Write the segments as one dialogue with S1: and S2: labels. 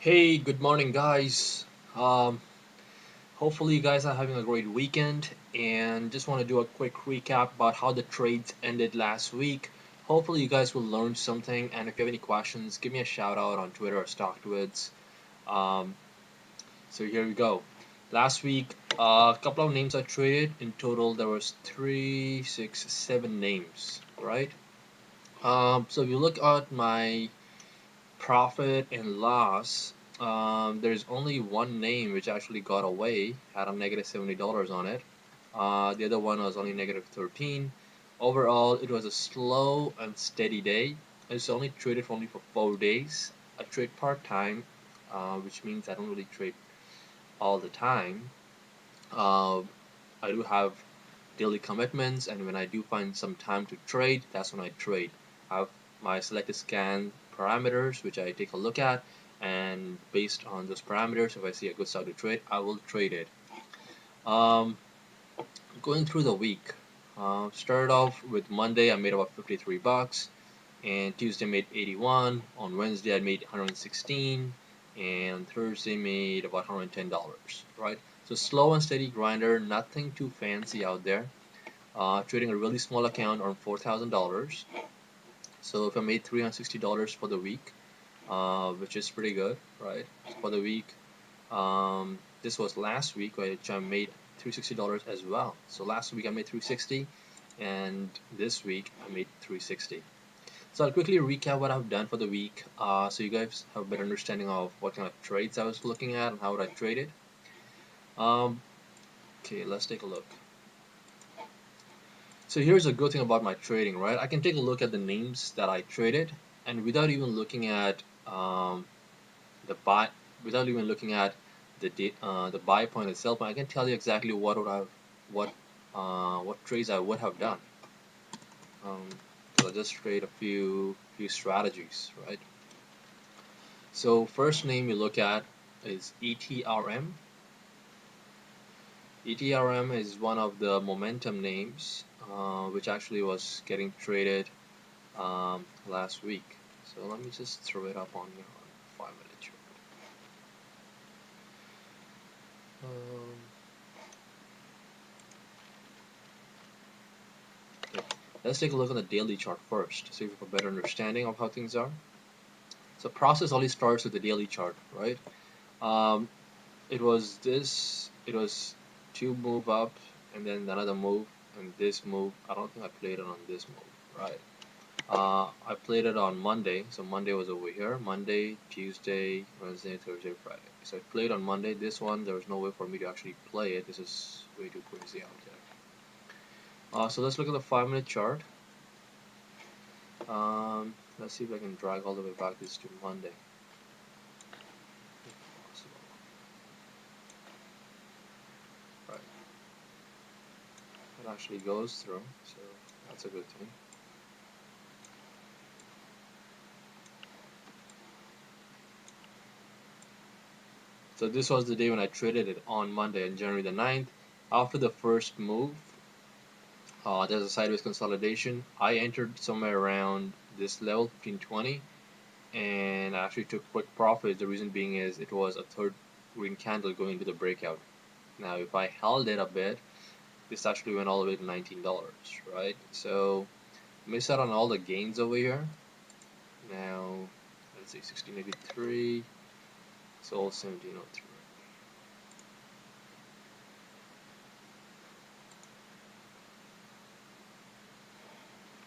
S1: Hey, good morning, guys. Um, Hopefully, you guys are having a great weekend. And just want to do a quick recap about how the trades ended last week. Hopefully, you guys will learn something. And if you have any questions, give me a shout out on Twitter or StockTwits. Um, so here we go. Last week, a couple of names I traded. In total, there was three, six, seven names, right? So if you look at my profit and loss, there's only one name which actually got away, had a negative $70 on it. The other one was only negative 13. Overall, it was a slow and steady day. It's only traded for only for 4 days. I trade part time, which means I don't really trade all the time. Uh, I do have daily commitments, and when I do find some time to trade, that's when I trade. I have my selected scan parameters, which I take a look at, and based on those parameters, if I see a good start to trade, I will trade it. Um, Going through the week, started off with Monday, I made about 53 bucks, and Tuesday made 81. On Wednesday, I made 116, and Thursday made about $110. Right? So slow and steady grinder, nothing too fancy out there. Trading a really small account on $4,000. So if I made $360 for the week, which is pretty good, right? For the week, this was last week, which I made $360 as well. So last week I made 360, and this week I made 360. So I'll quickly recap what I've done for the week, so you guys have a better understanding of what kind of trades I was looking at and how would I trade it. Um, okay, let's take a look. So here's a good thing about my trading, right? I can take a look at the names that I traded, and without even looking at the buy, without even looking at the buy point itself, I can tell you exactly what what trades I would have done. So I'll just trade a few strategies, right? So first name you look at is ETRM. ETRM is one of the momentum names, which actually was getting traded last week. So let me just throw it up on here on 5 minute chart. Um, okay. Let's take a look at the daily chart first, so you have a better understanding of how things are. So process always starts with the daily chart, right? Um, it was two move up and then another move and this move. I don't think I played it on this move, right? I played it on Monday, so Monday was over here. Monday, Tuesday, Wednesday, Thursday, Friday. So I played on Monday. This one, there was no way for me to actually play it. This is way too crazy out there. So let's look at the 5 minute chart. Let's see if I can drag all the way back this to Monday. If possible. Right. It actually goes through, so that's a good thing. So this was the day when I traded it on Monday, on January the 9th. After the first move, there's a sideways consolidation. I entered somewhere around this level, 1520, and I actually took quick profits. The reason being is it was a third green candle going into the breakout. Now, if I held it a bit, this actually went all the way to $19, right? So, miss out on all the gains over here. Now, let's see, 1683, sold 1703.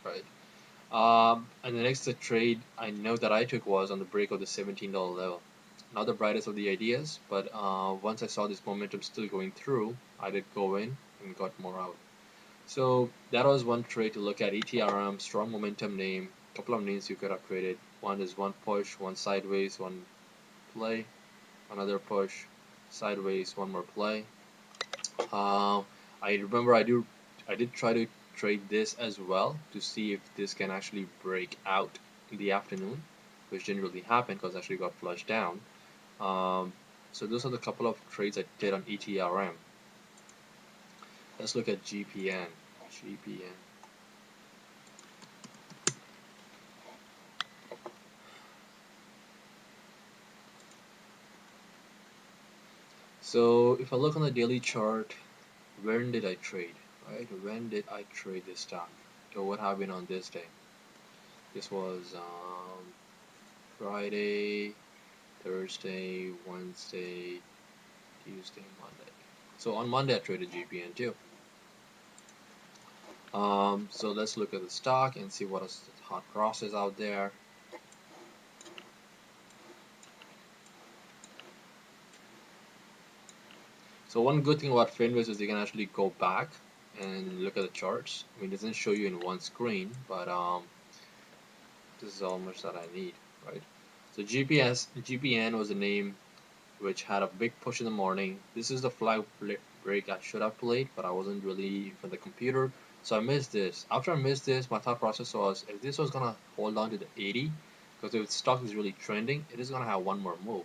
S1: Right. And the next trade I know that I took was on the break of the $17 level. Not the brightest of the ideas, but once I saw this momentum still going through, I did go in and got more out. So that was one trade to look at. ETRM, strong momentum name. Couple of names you could have traded. One is one push, one sideways, one play. Another push, sideways, one more play. Uh, I remember I did try to trade this as well to see if this can actually break out in the afternoon, which didn't really happen because it actually got flushed down. Um, so those are the couple of trades I did on ETRM. Let's look at GPN. GPN. So if I look on the daily chart, when did I trade? Right? When did I trade this stock? So what happened on this day? This was Friday, Thursday, Wednesday, Tuesday, Monday. So on Monday I traded GPN too. So let's look at the stock and see what is the hot process out there. So one good thing about Finviz is you can actually go back and look at the charts. I mean, it doesn't show you in one screen, but this is how much that I need, right? So GPN was a name which had a big push in the morning. This is the flag break I should have played, but I wasn't really for the computer, so I missed this. After I missed this, my thought process was if this was gonna hold on to the 80, because if the stock is really trending, it is gonna have one more move,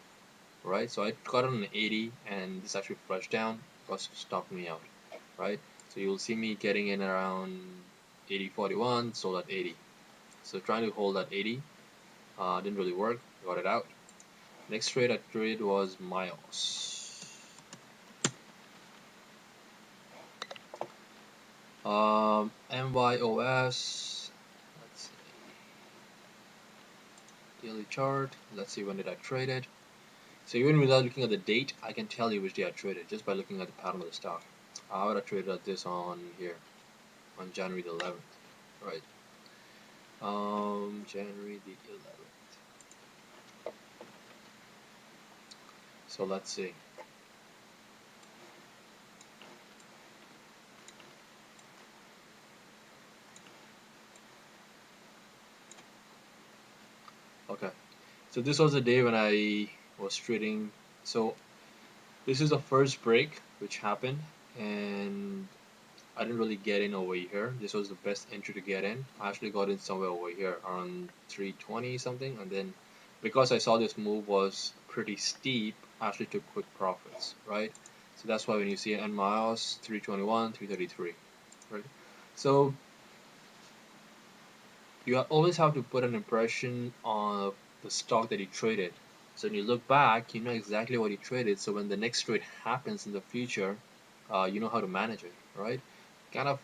S1: right? So I got it on an 80, and this actually flushed down, because stopped me out, right? So you'll see me getting in around 80.41, sold at 80. So trying to hold at 80 didn't really work. Got it out. Next trade I traded was Miles. MYOS. Let's see. Daily chart. Let's see when did I trade it. So even without looking at the date, I can tell you which day I traded just by looking at the pattern of the stock. I would have traded at this on here on January the 11th, right? January the 11th. So let's see. Okay. So this was the day when I was trading. So this is the first break which happened, and I didn't really get in over here. This was the best entry to get in. I actually got in somewhere over here around 320 something, and then because I saw this move was pretty steep, I actually took quick profits, right? So that's why when you see N miles 321, 333, right? So you always have to put an impression on the stock that you traded. So when you look back, you know exactly what you traded. So when the next trade happens in the future, you know how to manage it, right? Kind of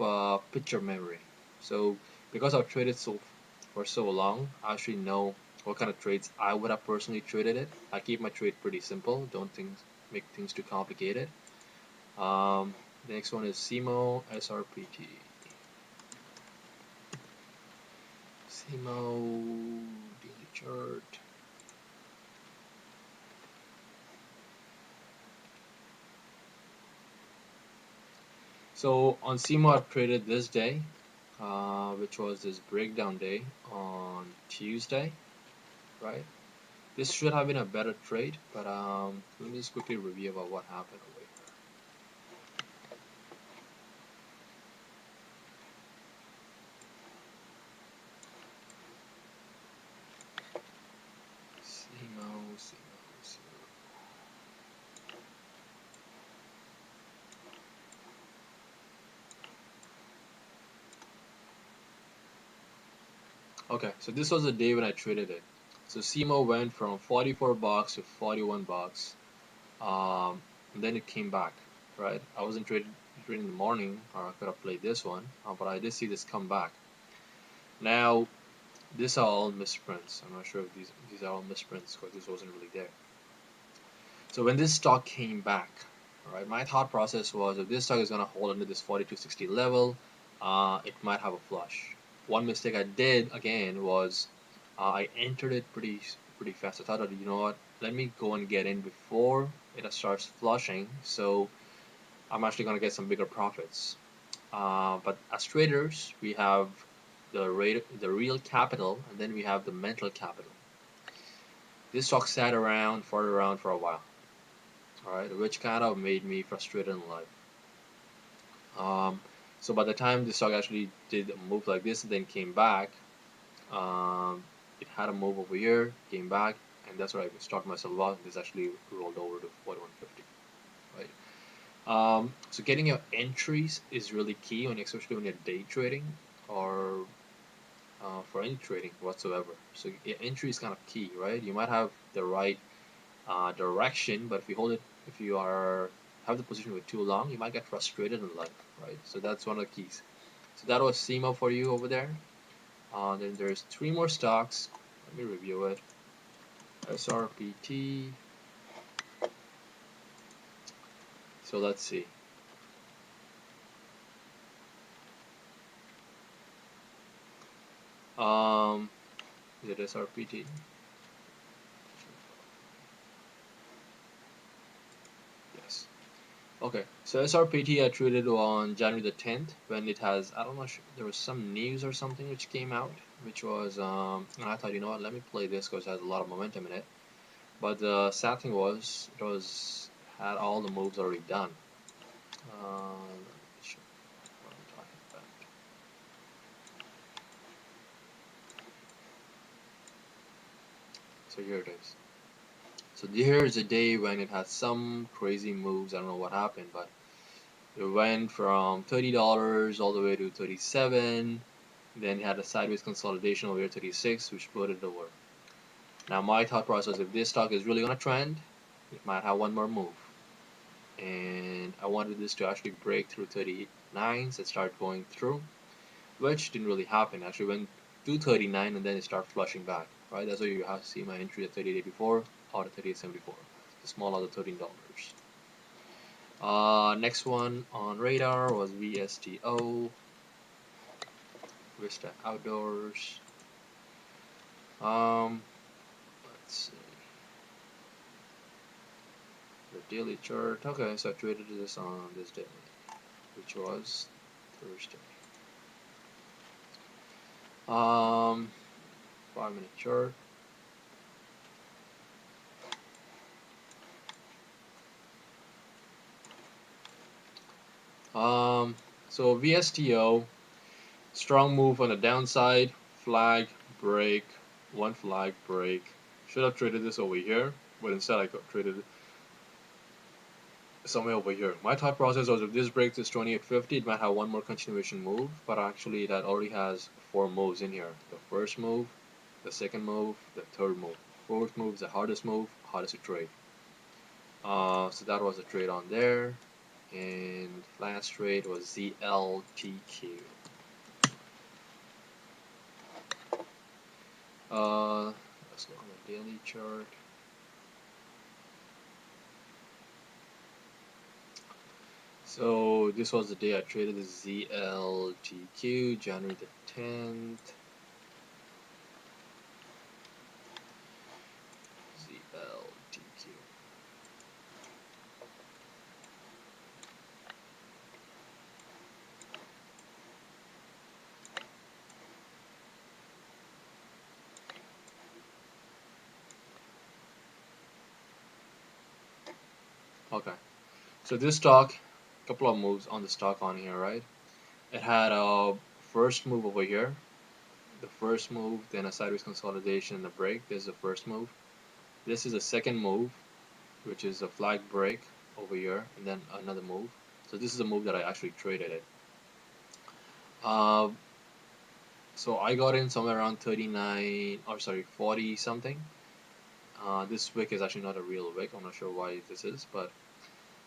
S1: picture memory. So because I've traded for so long, I actually know what kind of trades I would have personally traded it. I keep my trade pretty simple. Don't make things too complicated. The next one is SEMO SRPT. SEMO daily chart. So on SEMO, I've traded this day, which was this breakdown day on Tuesday, right? This should have been a better trade, but let me just quickly review about what happened over here. SEMO, SEMO, SEMO. Okay, so this was the day when I traded it. So SEMO went from 44 bucks to 41 bucks, and then it came back, right? I wasn't trading in the morning, or I could have played this one, but I did see this come back. Now, these are all misprints. I'm not sure if these are all misprints because this wasn't really there. So when this stock came back, right, my thought process was if this stock is gonna hold under this 4260 level, it might have a flush. One mistake I did again was I entered it pretty fast. I thought, that, you know what, let me go and get in before it starts flushing, so I'm actually gonna get some bigger profits. But as traders, we have the real capital, and then we have the mental capital. This stock sat around for a while, all right, which kind of made me frustrated in life. Um, so by the time the stock actually did a move like this and then came back, um, it had a move over here, came back, and that's where I stopped myself out. This actually rolled over to 4150, right? So getting your entries is really key, especially when you're day trading or for any trading whatsoever. So entry is kind of key, right? You might have the right direction, but if you hold it if you are have the position for too long, you might get frustrated in life, right? So that's one of the keys. So that was SEMA for you over there. Then there's three more stocks. Let me review it. SRPT. So let's see. Is it SRPT? Yes. Okay. So SRPT I traded on January the 10th when it has, I don't know, there was some news or something which came out, which was and I thought, you know what, let me play this because it has a lot of momentum in it. But the sad thing was, it was had all the moves already done. Let me show what I'm talking about. So here it is. So here is a day when it had some crazy moves. I don't know what happened, but it went from $30 all the way to 37. Then it had a sideways consolidation over here 36, which put it over. Now my thought process, if this stock is really gonna trend, it might have one more move. And I wanted this to actually break through 39s and start going through, which didn't really happen. Actually went to 39 and then it started flushing back. Right? That's why you have to see my entry at 38.84 out of 38.74. The small out of $13. Next one on radar was VSTO, Vista Outdoors. Let's see. The daily chart. Okay, so I traded this on this day, which was Thursday. 5-minute chart. So VSTO, strong move on the downside, flag break, one flag break. Should have traded this over here, but instead I traded it somewhere over here. My thought process was if this breaks this 28.50, it might have one more continuation move, but actually that already has 4 moves in here. The first move, the second move, the third move. Fourth move is the hardest move, hardest to trade. So that was a trade on there. And last trade was ZLTQ. Let's go on the daily chart. So this was the day I traded the ZLTQ, January the 10th. ZLTQ. Okay. So this stock, couple of moves on the stock on here, right? It had a first move over here, the first move, then a sideways consolidation and a break. This is the first move. This is a second move, which is a flag break over here, and then another move. So this is a move that I actually traded it. So I got in somewhere around 39, or sorry, 40 something. This wick is actually not a real wick. I'm not sure why this is, but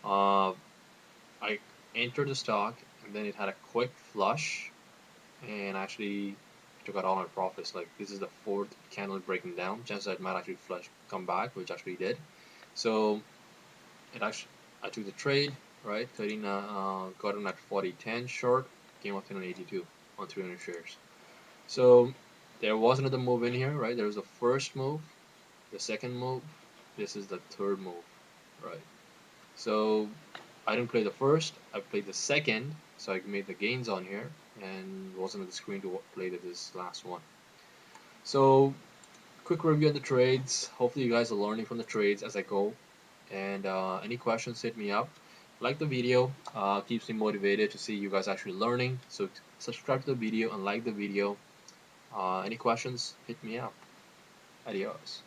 S1: I entered the stock and then it had a quick flush and actually took out all my profits. Like this is the fourth candle breaking down. Chances are it might actually flush come back, which actually did. So it actually I took the trade, right? 39 got in at 40.10 short, came up to an 82 on 300 shares. So there was another move in here, right? There was the first move, the second move, this is the third move, right? So I didn't play the first, I played the second, so I made the gains on here and wasn't on the screen to play this last one. So quick review on the trades. Hopefully you guys are learning from the trades as I go. And any questions, hit me up. Like the video, keeps me motivated to see you guys actually learning. So subscribe to the video and like the video. Any questions, hit me up. Adios.